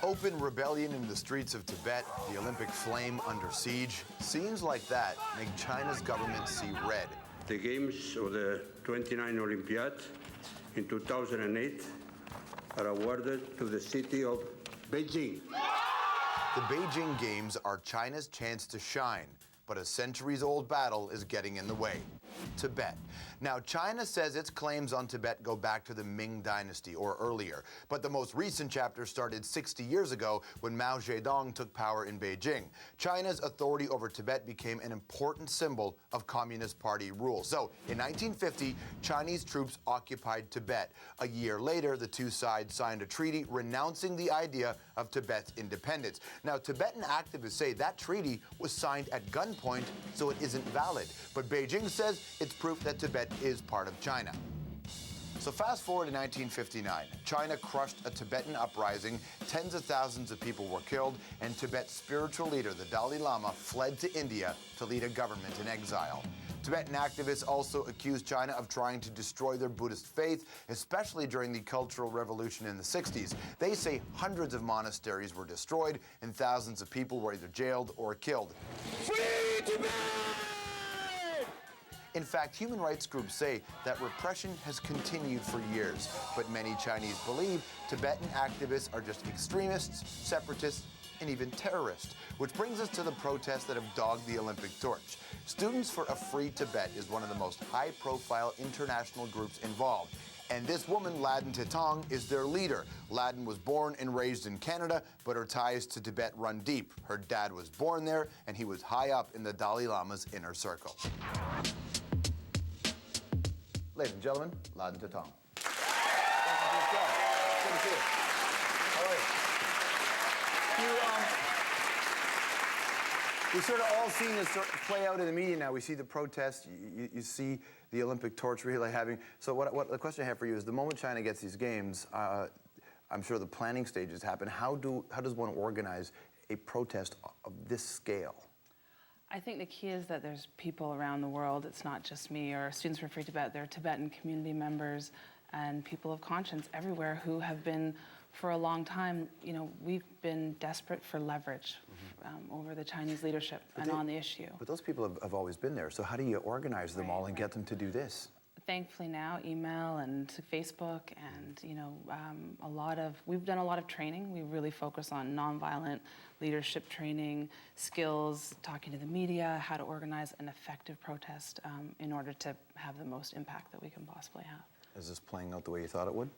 Open rebellion in the streets of Tibet, the Olympic flame under siege. Scenes like that make China's government see red. The games of the 29 Olympiad in 2008 are awarded to the city of Beijing. The Beijing Games are China's chance to shine, but a centuries-old battle is getting in the way. Tibet. Now, China says its claims on Tibet go back to the Ming Dynasty or earlier, but the most recent chapter started 60 years ago when Mao Zedong took power in Beijing. China's authority over Tibet became an important symbol of Communist Party rule. So, in 1950, Chinese troops occupied Tibet. A year later, the two sides signed a treaty renouncing the idea of Tibet's independence. Now, Tibetan activists say that treaty was signed at gunpoint, so it isn't valid. But Beijing says it's proof that Tibet is part of China. So fast forward to 1959. China crushed a Tibetan uprising, tens of thousands of people were killed, and Tibet's spiritual leader, the Dalai Lama, fled to India to lead a government in exile. Tibetan activists also accused China of trying to destroy their Buddhist faith, especially during the Cultural Revolution in the 60s. They say hundreds of monasteries were destroyed and thousands of people were either jailed or killed. Free Tibet! In fact, human rights groups say that repression has continued for years, but many Chinese believe Tibetan activists are just extremists, separatists, and even terrorists, which brings us to the protests that have dogged the Olympic torch. Students for a Free Tibet is one of the most high-profile international groups involved. And this woman, Lhadon Tethong, is their leader. Lhadon was born and raised in Canada, but her ties to Tibet run deep. Her dad was born there, and he was high up in the Dalai Lama's inner circle. Ladies and gentlemen, Lhadon Tethong. Welcome to the show. Good to see you. How are you? We've sort of all seen this sort of play out in the media now. We see the protests, you see the Olympic torch relay having. So what the question I have for you is, the moment China gets these games, I'm sure the planning stages happen. How does one organize a protest of this scale? I think the key is that there's people around the world. It's not just me or Students for Free Tibet. There are Tibetan community members and people of conscience everywhere who have been, for a long time, we've been desperate for leverage over the Chinese leadership on the issue. But those people have always been there. So how do you organize them all and get them to do this? Thankfully now, email and Facebook and, we've done a lot of training. We really focus on nonviolent leadership training, skills, talking to the media, how to organize an effective protest in order to have the most impact that we can possibly have. Is this playing out the way you thought it would?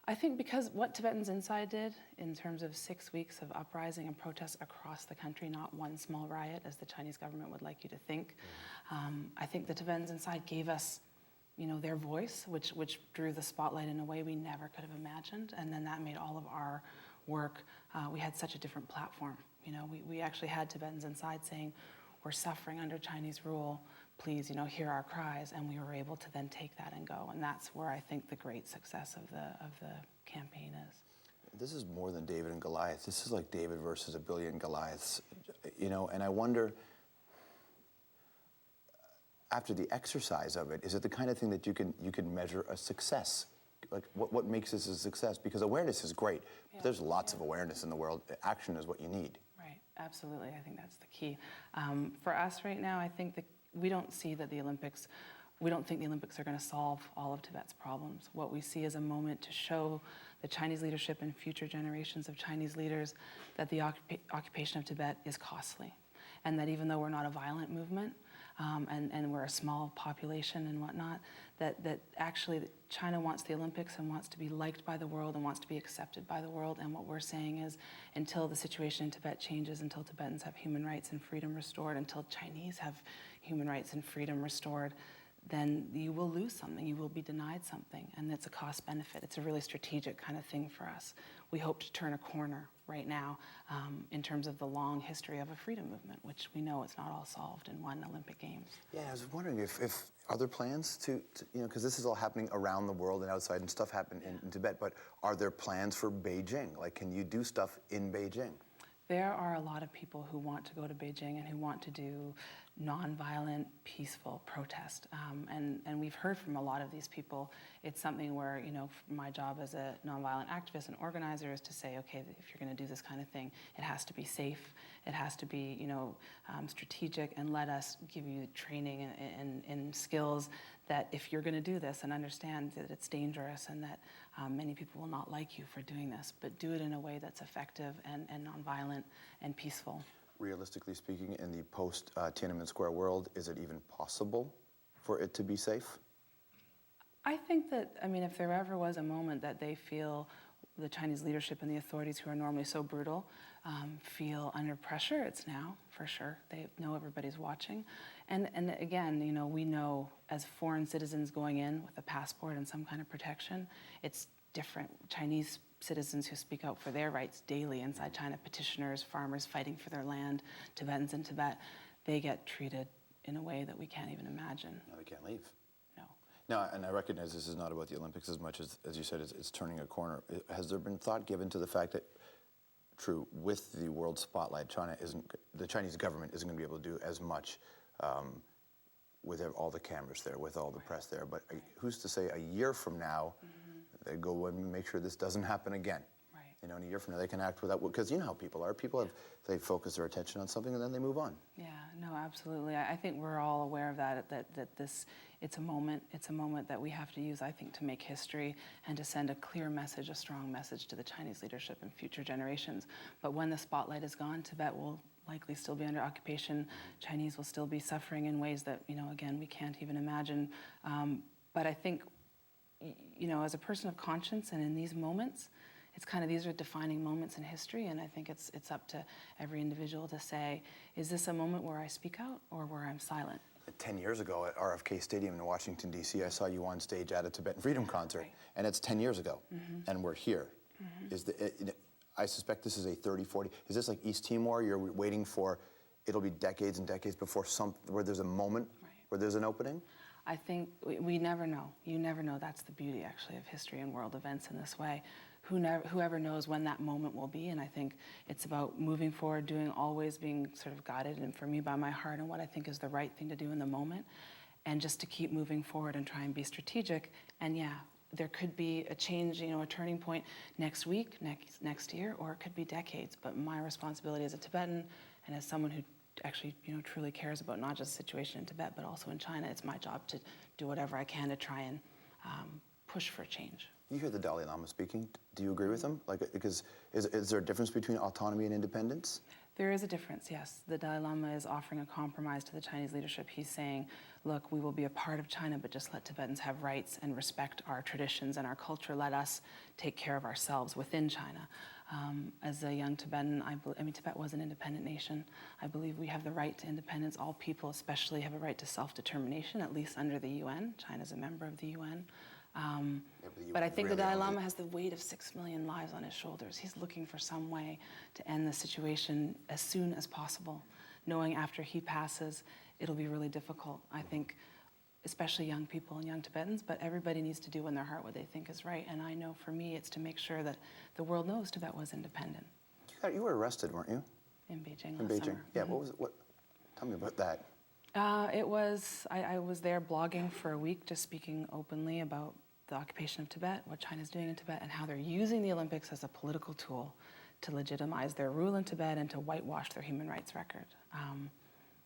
I think because what Tibetans Inside did in terms of 6 weeks of uprising and protests across the country, not one small riot, as the Chinese government would like you to think, I think the Tibetans Inside gave us their voice, which drew the spotlight in a way we never could have imagined, and then that made all of our work, we had such a different platform. We actually had Tibetans Inside saying, we're suffering under Chinese rule, please, hear our cries, and we were able to then take that and go, and that's where I think the great success of the campaign is. This is more than David and Goliath. This is like David versus a billion Goliaths, and I wonder, after the exercise of it, is it the kind of thing that you can measure a success? Like, what makes this a success? Because awareness is great, but there's lots of awareness in the world. Action is what you need. Right, absolutely. I think that's the key. For us right now, I think that we don't think the Olympics are going to solve all of Tibet's problems. What we see is a moment to show the Chinese leadership and future generations of Chinese leaders that the occupation of Tibet is costly, and that even though we're not a violent movement, and we're a small population and whatnot, that actually China wants the Olympics and wants to be liked by the world and wants to be accepted by the world. And what we're saying is, until the situation in Tibet changes, until Tibetans have human rights and freedom restored, until Chinese have human rights and freedom restored, then you will lose something, you will be denied something, and it's a cost benefit. It's a really strategic kind of thing for us. We hope to turn a corner right now in terms of the long history of a freedom movement, which we know it's not all solved in one Olympic Games. Yeah, I was wondering if are there plans to because this is all happening around the world and outside, and stuff happened in Tibet, but are there plans for Beijing? Like, can you do stuff in Beijing? There are a lot of people who want to go to Beijing and who want to do nonviolent, peaceful protest. And we've heard from a lot of these people. It's something where, my job as a nonviolent activist and organizer is to say, okay, if you're going to do this kind of thing, it has to be safe, it has to be, strategic, and let us give you training and skills that if you're going to do this and understand that it's dangerous and that many people will not like you for doing this, but do it in a way that's effective and nonviolent and peaceful. Realistically speaking, in the post-Tiananmen Square world, is it even possible for it to be safe? I think that, if there ever was a moment that they feel, the Chinese leadership and the authorities who are normally so brutal, feel under pressure, it's now, for sure. They know everybody's watching. And again, we know as foreign citizens going in with a passport and some kind of protection, it's different. Chinese citizens who speak out for their rights daily inside China, petitioners, farmers fighting for their land, Tibetans in Tibet, they get treated in a way that we can't even imagine. No, they can't leave. No. Now, and I recognize this is not about the Olympics as much as you said, it's turning a corner. Has there been thought given to the fact that, true, with the world spotlight, the Chinese government isn't going to be able to do as much with all the cameras there, with all the press there, but who's to say a year from now, they go and make sure this doesn't happen again. Right. In a year from now, they can act without, because you know how people are. They focus their attention on something and then they move on. Yeah, no, absolutely. I think we're all aware of that it's a moment that we have to use, I think, to make history and to send a clear message, a strong message to the Chinese leadership and future generations. But when the spotlight is gone, Tibet will likely still be under occupation. Chinese will still be suffering in ways that, again, we can't even imagine. But I think, as a person of conscience and in these moments, it's these are defining moments in history, and I think it's up to every individual to say, is this a moment where I speak out or where I'm silent? 10 years ago at RFK Stadium in Washington, D.C., I saw you on stage at a Tibetan Freedom Concert, right. And it's 10 years ago, and we're here. I suspect this is a 30, 40, is this like East Timor? You're waiting for, it'll be decades and decades before where there's a moment, right, where there's an opening? I think we never know. You never know. That's the beauty, actually, of history and world events in this way. Whoever knows when that moment will be, and I think it's about moving forward, always being sort of guided, and for me, by my heart and what I think is the right thing to do in the moment, and just to keep moving forward and try and be strategic. And yeah, there could be a change, a turning point next week, next year, or it could be decades. But my responsibility as a Tibetan and as someone who actually, truly cares about not just the situation in Tibet, but also in China, it's my job to do whatever I can to try and push for change. You hear the Dalai Lama speaking. Do you agree with him? Because is there a difference between autonomy and independence? There is a difference, yes. The Dalai Lama is offering a compromise to the Chinese leadership. He's saying, look, we will be a part of China, but just let Tibetans have rights and respect our traditions and our culture. Let us take care of ourselves within China. As a young Tibetan, Tibet was an independent nation. I believe we have the right to independence. All people especially have a right to self-determination, at least under the UN. China's a member of the UN. But I think the Dalai Lama has the weight of 6 million lives on his shoulders. He's looking for some way to end the situation as soon as possible, knowing after he passes, it'll be really difficult. I think, especially young people and young Tibetans, but everybody needs to do in their heart what they think is right. And I know for me, it's to make sure that the world knows Tibet was independent. You were arrested, weren't you? In Beijing In last Beijing. summer. Yeah, what? Tell me about that. I was there blogging for a week, just speaking openly about the occupation of Tibet, what China's doing in Tibet, and how they're using the Olympics as a political tool to legitimize their rule in Tibet and to whitewash their human rights record.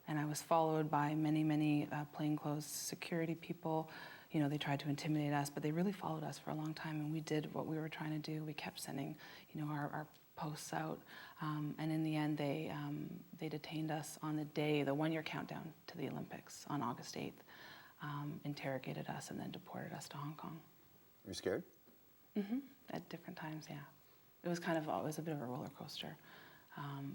And I was followed by many plainclothes security people. They tried to intimidate us, but they really followed us for a long time, and we did what we were trying to do. We kept sending, our posts out, and in the end, they detained us on the day, the one-year countdown to the Olympics on August 8th, interrogated us, and then deported us to Hong Kong. Were you scared? At different times, yeah. It was a bit of a roller coaster,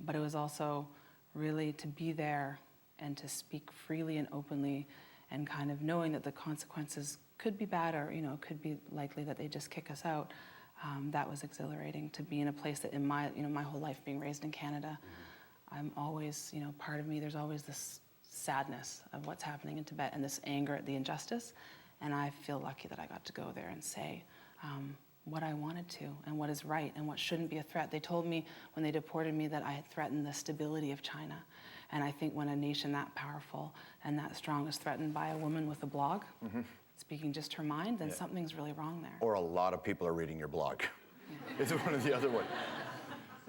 but it was also really to be there and to speak freely and openly, and kind of knowing that the consequences could be bad, or could be likely that they just kick us out. That was exhilarating, to be in a place that in my whole life being raised in Canada, I'm always, part of me, there's always this sadness of what's happening in Tibet and this anger at the injustice. And I feel lucky that I got to go there and say, what I wanted to and what is right and what shouldn't be a threat. They told me when they deported me that I had threatened the stability of China. And I think when a nation that powerful and that strong is threatened by a woman with a blog, speaking just her mind, then something's really wrong there. Or a lot of people are reading your blog. It's one or the other one.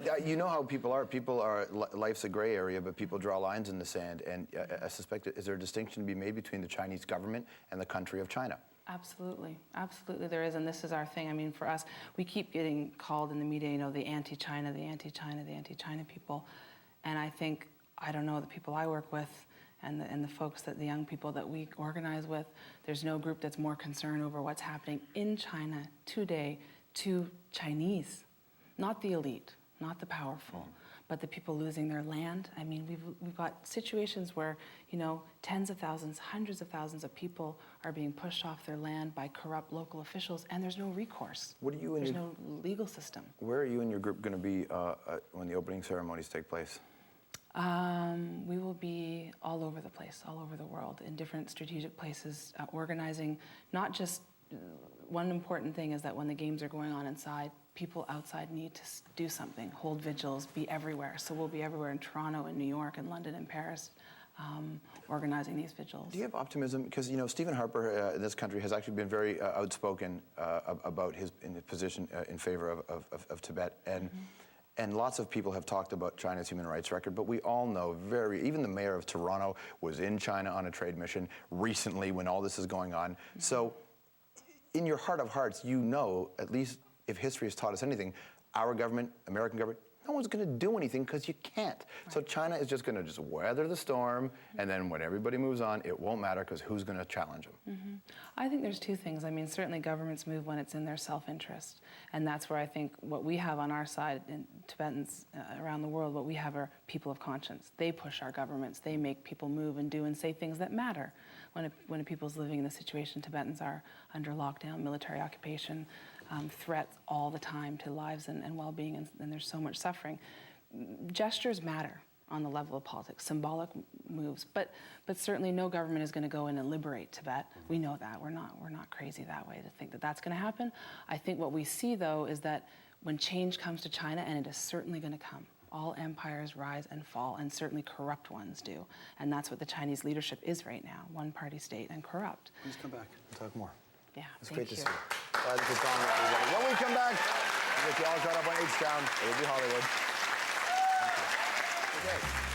Yeah, you know how people are. People are, life's a gray area, but people draw lines in the sand. And I suspect, is there a distinction to be made between the Chinese government and the country of China? Absolutely, absolutely there is, and this is our thing. I mean, for us, we keep getting called in the media, you know, the anti-China, the anti-China, the anti-China people. And I think, I don't know, the people I work with and the folks that the young people that we organize with, there's no group that's more concerned over what's happening in China today to Chinese, not the elite, not the powerful, but the people losing their land. I mean, we've got situations where, you know, tens of thousands, hundreds of thousands of people are being pushed off their land by corrupt local officials, and there's no recourse. What are you and there's no legal system. Where are you and your group going to be when the opening ceremonies take place? We will be all over the place, all over the world, in different strategic places, organizing. Not just, one important thing is that when the games are going on inside, people outside need to do something, hold vigils, be everywhere. So we'll be everywhere in Toronto, in New York, in London, and Paris, organizing these vigils. Do you have optimism? Because, you know, Stephen Harper in this country has actually been very outspoken about his position in favor of Tibet. And lots of people have talked about China's human rights record, but we all know even the mayor of Toronto was in China on a trade mission recently when all this is going on. So in your heart of hearts, you know, at least if history has taught us anything, our government, American government, no one's going to do anything because you can't. Right. So China is just going to just weather the storm, and then when everybody moves on, it won't matter because who's going to challenge them? I think there's two things. I mean, certainly governments move when it's in their self-interest, and that's where I think what we have on our side, and Tibetans around the world, what we have are people of conscience. They push our governments. They make people move and do and say things that matter. When a people's living in the situation, Tibetans are under lockdown, military occupation, threats all the time to lives and well-being, and there's so much suffering. Gestures matter on the level of politics, symbolic moves, but certainly no government is going to go in and liberate Tibet. We know that. We're not crazy that way to think that that's going to happen. I think what we see, though, is that when change comes to China, and it is certainly going to come, all empires rise and fall, and certainly corrupt ones do. And that's what the Chinese leadership is right now, one-party state and corrupt. Please come back and talk more. Yeah, it's thank great you. to see you. Lhadon Tethong, everybody. When we come back, we'll get you all caught up on H-Town. It'll be Hollywood. Okay.